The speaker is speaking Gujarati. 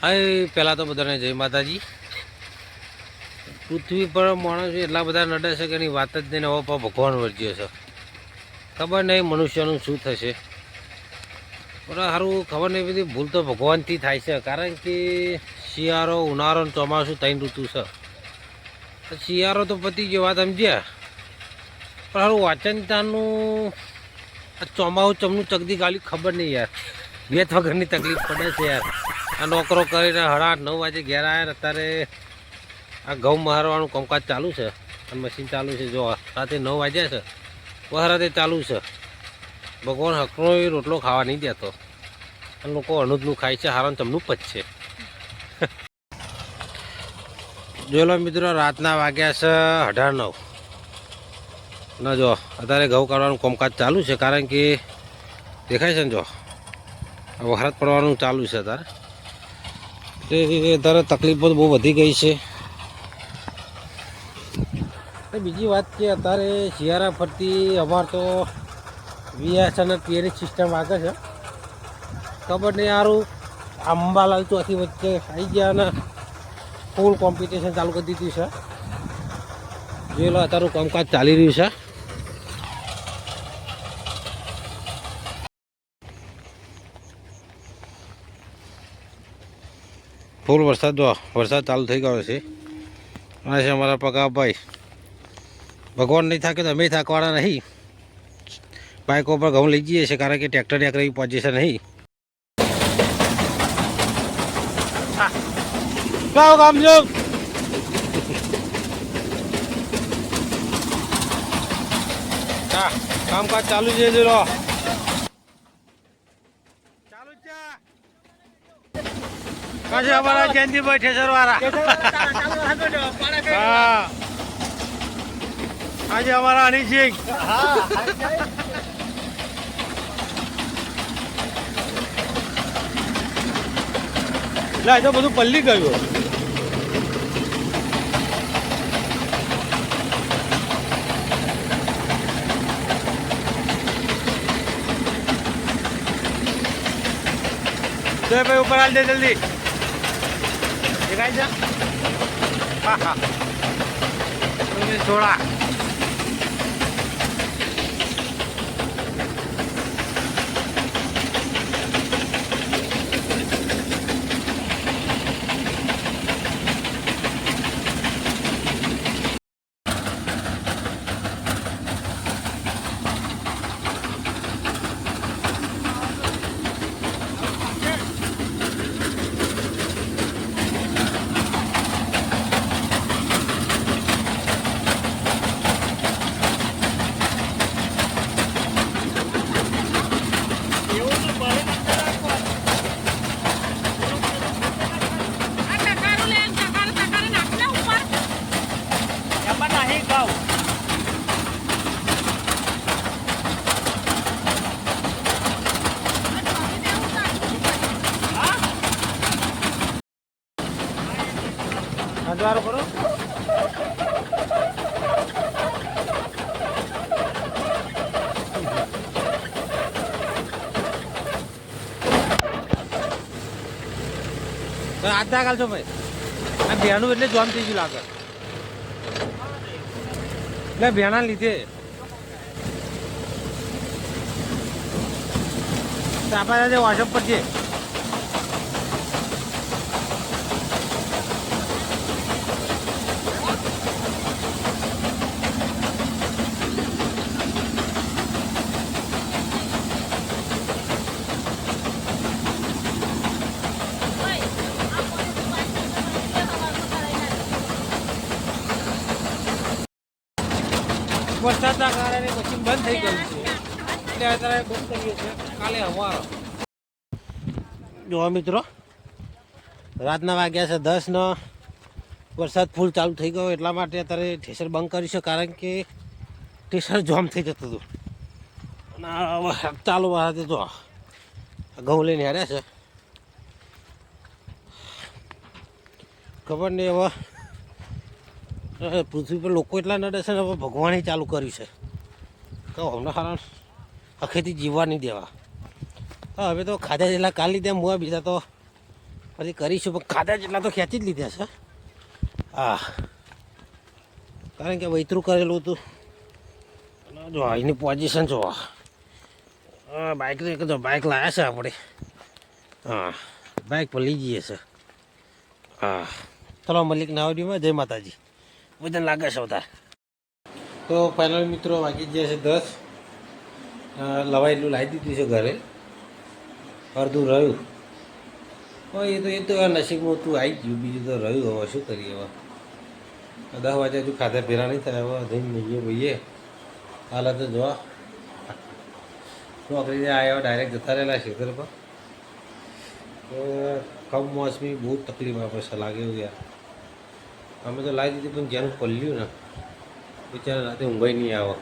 હાય પહેલાં તો બધાને જય માતાજી. પૃથ્વી પર માણસો એટલા બધા નડે છે કે એની વાત જ નહીં. હવે પણ ભગવાન વર્જ્યો છે. ખબર નહીં મનુષ્યનું શું થશે. પણ સારું ખબર નહીં, બધી ભૂલ તો ભગવાનથી થાય છે. કારણ કે શિયાળો, ઉનાળો અને ચોમાસું ત્રણ ઋતુ છે. શિયાળો તો પતી ગયો, વાત સમજ્યા. પણ સારું વાંચનતાનું આ ચોમાસું ચમનું ચકદી ગાલી ખબર નહીં યાર. વેત વગરની તકલીફ પડે છે યાર. આ નોકરો કરીને 8:30-9 વાગે ઘેર આવ્યા. અત્યારે આ ઘઉં મહારવાનું કામકાજ ચાલુ છે અને મશીન ચાલુ છે. જો રાતે 9 વાગ્યા છે, વહરાતે ચાલુ છે. ભગવાન હકનો રોટલો ખાવા નહીં દેતો અને લોકો અનુજનું ખાય છે. હારણ ચમનું પચશે. જોઈ લો મિત્રો, રાતના વાગ્યા છે 8:30-9 ના. જો અત્યારે ઘઉં કાઢવાનું કામકાજ ચાલુ છે. કારણ કે દેખાય છે ને, જો વરસાદ પડવાનું ચાલુ છે. અત્યારે તકલીફો બહુ વધી ગઈ છે. બીજી વાત કે અત્યારે શિયાળા ફરતી અમારે તો વીએસ અને પીએની સિસ્ટમ આગળ છે. ખબર નહીં સારું અંબાલાલ ચોથી વચ્ચે આવી ગયા અને ફૂલ કોમ્પિટિશન ચાલુ કરી દીધું છે. જોઈ લો અત્યારનું કામકાજ ચાલી રહ્યું છે. ફૂલ વરસાદ ચાલુ થઈ ગયો છે. આ છે અમારા પગાભાઈ. ભગવાન નહીં થાકે તો અમે થાકવાના નહીં. બાઇકો પર ઘઉં લઈ જઈએ છીએ કારણ કે ટ્રેક્ટર પહોંચે છે નહીં. કામ જો કામકાજ ચાલુ છે. ચાલુ છે. પાછે અમારા જયંતિભાઈ ઠેસર વાળા. હા, આજે અમારા હનીસિંહ. એટલે તો બધું પલ્લી ગયું. તો ભાઈ ઉપર હાલ દે જલ્દી. દેખાય છે? હા હા, થોડા હજારો કરો. આજના કાલ છો ભાઈ. આ ભેણું એટલે જોમ થઈ ગયું લાગે. એટલે ભેણા લીધે આપણા વોટ્સઅપ પર છે. વરસાદના કારણે મશીન બંધ થઈ ગયું છે એટલે અત્યારે બંધ કરીએ છીએ. કાલે હવારો જોવા મિત્રો, રાતના વાગ્યા છે 10 ને વરસાદ ફૂલ ચાલુ થઈ ગયો. એટલા માટે અત્યારે ઠેસર બંધ કર્યું છે કારણ કે ઠેસર જામ થઈ જતું હતું. અને ચાલુ વરસાદે જો ઘઉં લઈને હાર્યા છે. ખબર નહીં હવે પૃથ્વી પર લોકો એટલા નડે છે ને હવે ભગવાને ચાલુ કર્યું છે તો હમણાં કારણ આખેથી જીવવા નહીં દેવા. હવે તો ખાધા જેટલા કાઢી લીધા મુવા, બીજા તો પછી કરીશું પણ ખાધા જેટલા તો ખેંચી જ લીધા છે. હા, કારણ કે વૈતરું કરેલું હતું. જો એની પોઝિશન જો બાઇક તો બાઇક લાવ્યા છે આપણે. હા, બાઇક પર લઈ જઈએ છે. હા, ચલો મલિક નાવડીમાં જય માતાજી. વજન લાગે છે વધારે. તો ફાઇનલ મિત્રો વાગી ગયા છે 10. લવાયેલું લાવી દીધું છે ઘરે, અડધું રહ્યું. એ તો નસીબમાં તું આવી ગયું, બીજું તો રહ્યું. હવે શું કરીએ? હવે 10 વાગે હજુ ખાધા ભેરા નહીં થાય. હવે જઈને જઈએ ભાઈએ. હાલ તો જોવા નોકરી આવ્યા ડાયરેક્ટ જતા રહેલા ખેતર પર. કમોસમી બહુ તકલીફ આપે છે લાગે એવું યાર. અમે તો લાવી દીધી પણ જેનું પલ્યું ને બિચારા રાતે ઊંઘાઈ નહીં આવે.